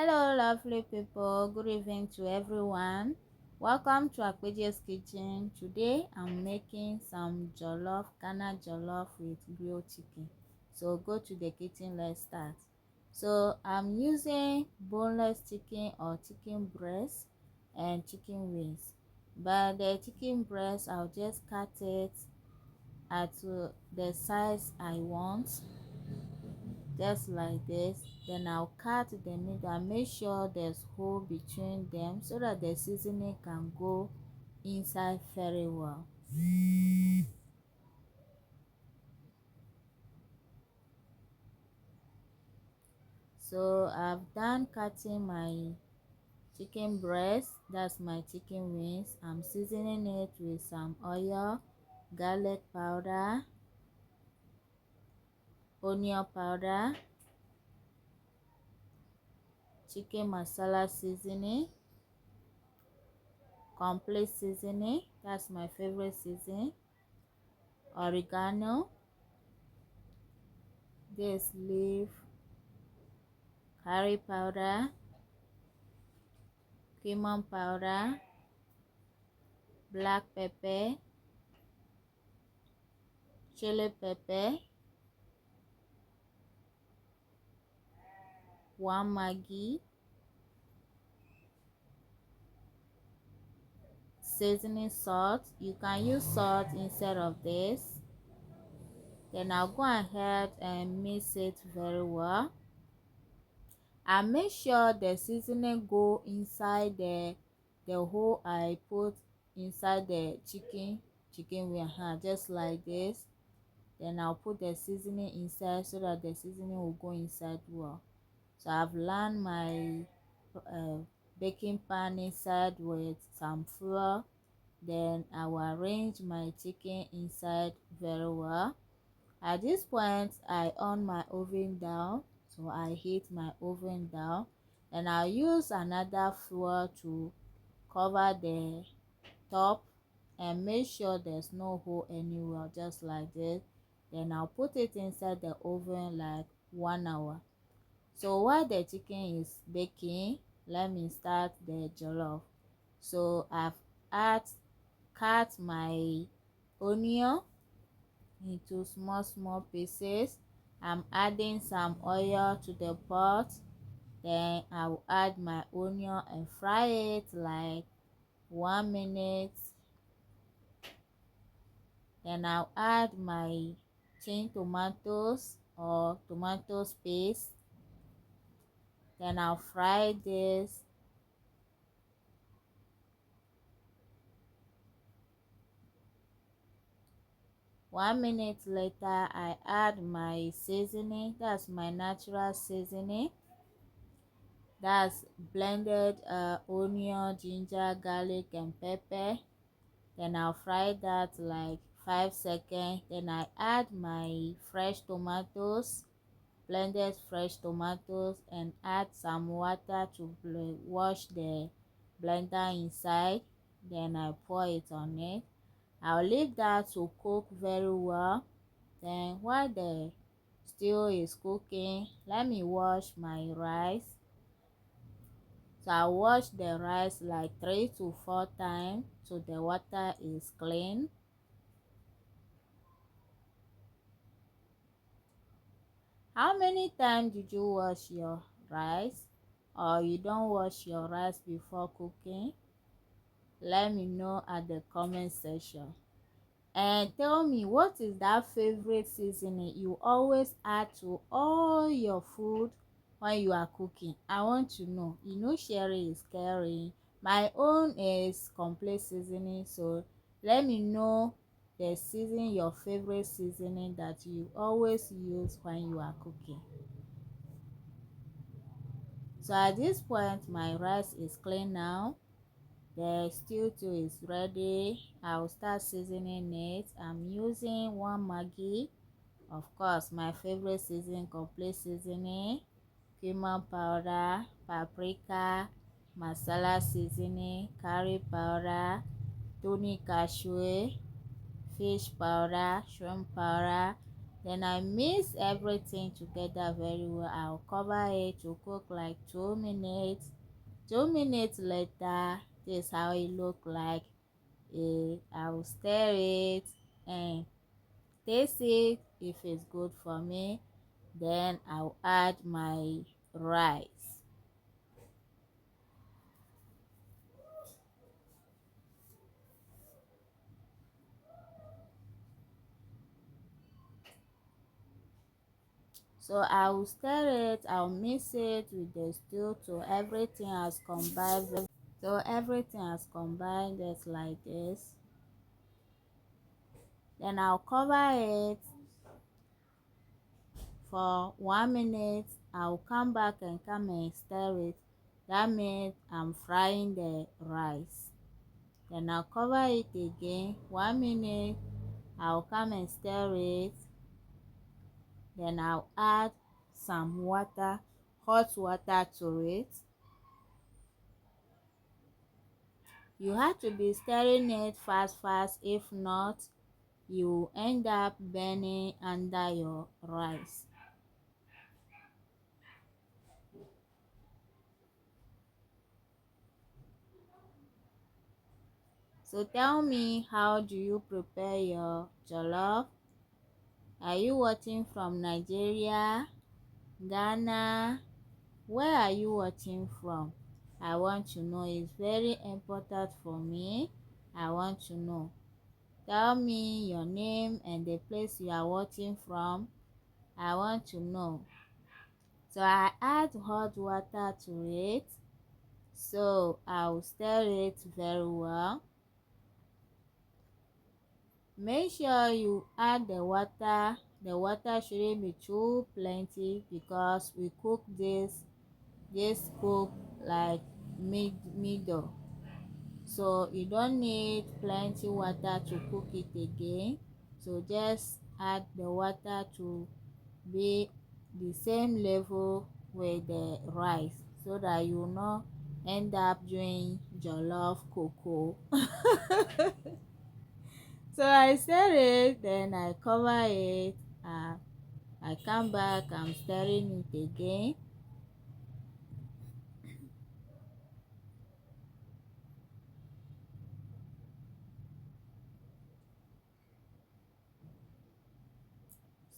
Hello lovely people, good evening to everyone. Welcome to Akpeje's kitchen. Today I'm making some jollof, Ghana jollof with grilled chicken. So go to the kitchen, let's start. So I'm using boneless chicken or chicken breast and chicken wings. But the chicken breast, I'll just cut it at the size I want, just like this. Then I'll cut the middle and make sure there's hole between them so that the seasoning can go inside very well. So I've done cutting my chicken breast, that's my chicken wings. I'm seasoning it with some oil, garlic powder, onion powder, chicken masala seasoning, complete seasoning, that's my favorite seasoning, oregano, this leaf, curry powder, cumin powder, black pepper, chili pepper, one Maggi, seasoning salt. You can use salt instead of this. Then I'll go ahead and mix it very well. And make sure the seasoning go inside the hole I put inside the chicken wing, just like this. Then I'll put the seasoning inside so that the seasoning will go inside well. So I've lined my baking pan inside with some flour. Then I will arrange my chicken inside very well. At this point I on my oven down, so I heat my oven down, and I'll use another flour to cover the top and make sure there's no hole anywhere, just like this. Then I'll put it inside the oven like 1 hour. So while the chicken is baking, let me start the jollof. So I've cut my onion into small pieces. I'm adding some oil to the pot. Then I'll add my onion and fry it like 1 minute. Then I'll add my tin tomatoes or tomato paste. Then I'll fry this. 1 minute later, I add my seasoning, that's my natural seasoning. That's blended onion, ginger, garlic and pepper. Then I'll fry that like 5 seconds. Then I add my fresh tomatoes, blended fresh tomatoes, and add some water to wash the blender inside. Then I pour it on it. I'll leave that to cook very well. Then while the stew is cooking, let me wash my rice. So I wash the rice like 3 to 4 times so the water is clean. How many times did you wash your rice, or you don't wash your rice before cooking? Let me know at the comment section. And tell me, what is that favorite seasoning you always add to all your food when you are cooking? I want to know. Sharing is caring. My own is complete seasoning, so let me know the season, your favorite seasoning that you always use when you are cooking. So at this point my rice is clean now. The stew too is ready. I'll start seasoning it. I'm using 1 Maggi, of course my favorite seasoning, complete seasoning, cumin powder, paprika, masala seasoning, curry powder, tony cashew, fish powder, shrimp powder. Then I mix everything together very well. I'll cover it to cook like 2 minutes. 2 minutes later, this is how it look like. I'll stir it and taste it. If it's good for me, then I'll add my rice. So I'll stir it, I'll mix it with the stew till everything has combined. So everything has combined just like this. Then I'll cover it for 1 minute. I'll come back and come and stir it. That means I'm frying the rice. Then I'll cover it again 1 minute. I'll come and stir it. Then I'll add some water, hot water to it. You have to be stirring it fast, if not you end up burning under your rice. So tell me, how do you prepare your jollof? Are you watching from Nigeria, Ghana? Where are you watching from? I want to know. It's very important for me. I want to know. Tell me your name and the place you are watching from. I want to know. So I add hot water to it. So I'll stir it very well. Make sure you add the water. The water shouldn't be too plenty because we cook this cook like middle. So you don't need plenty water to cook it again. So just add the water to be the same level with the rice so that you will not end up doing jollof cocoa. So I stir it, then I cover it. I come back, I'm stirring it again.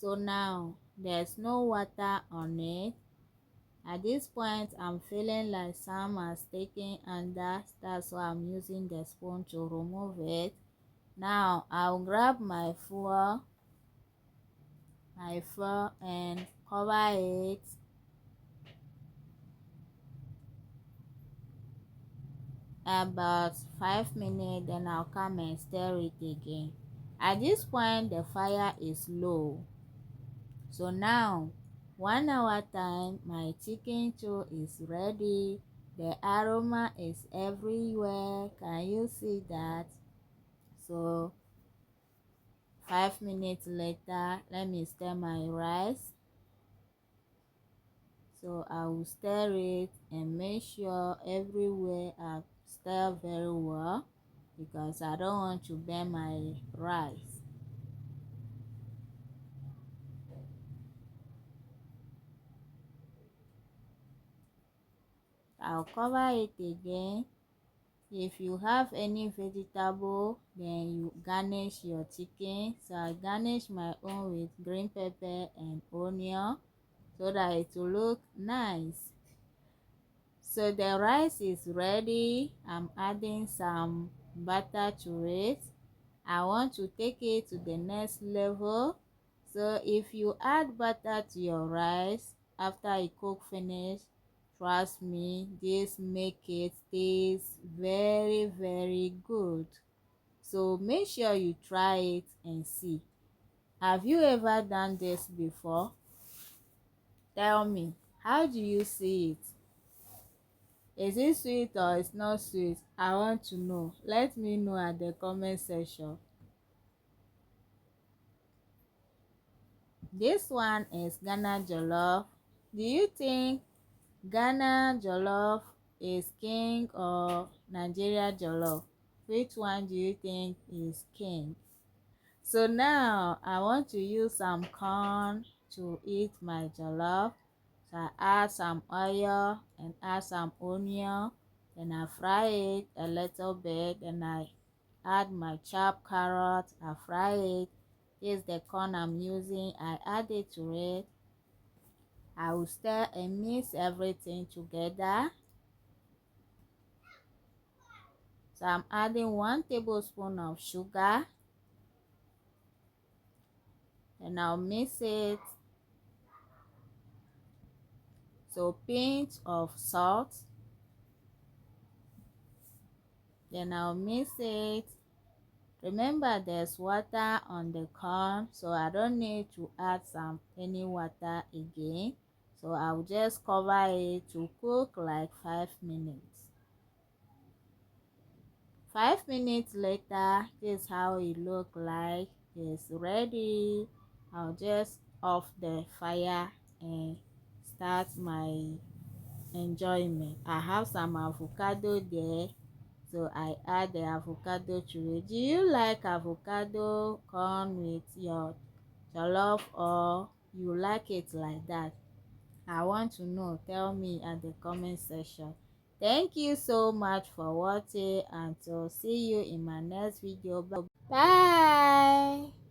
So now there's no water on it. At this point, I'm feeling like some are sticking under. That's why I'm using the spoon to remove it. Now I'll grab my foil and cover it. About 5 minutes, then I'll come and stir it again. At this point, the fire is low. So now 1 hour time, my chicken too is ready. The aroma is everywhere. Can you see that? So 5 minutes later, let me stir my rice. So I will stir it and make sure everywhere I stir very well because I don't want to burn my rice. I'll cover it again. If you have any vegetable, then you garnish your chicken. So I garnish my own with green pepper and onion so that it will look nice. So the rice is ready. I'm adding some butter to it. I want to take it to the next level. So if you add butter to your rice after you cook finish, trust me, this make it taste very good. So make sure you try it and see. Have you ever done this before? Tell me, how do you see it? Is it sweet or it's not sweet? I want to know. Let me know at the comment section. This one is Ghana jollof. Do you think Ghana jollof is king or Nigeria jollof? Which one do you think is king? So now I want to use some corn to eat my jollof. So I add some oil and add some onion, then I fry it a little bit, and I add my chopped carrot, I fry it. This is the corn I'm using, I add it to it. I will stir and mix everything together. So I'm adding 1 tablespoon of sugar, and I'll mix it. So pinch of salt, then I'll mix it. Remember there's water on the corn, so I don't need to add any water again. So I'll just cover it to cook like 5 minutes. 5 minutes later, this is how it look like. It's ready. I'll just off the fire and start my enjoyment. I have some avocado there, so I add the avocado to it. Do you like avocado corn with your jollof, or you like it like that? I want to know. Tell me at the comment section. Thank you so much for watching, and to see you in my next video. Bye.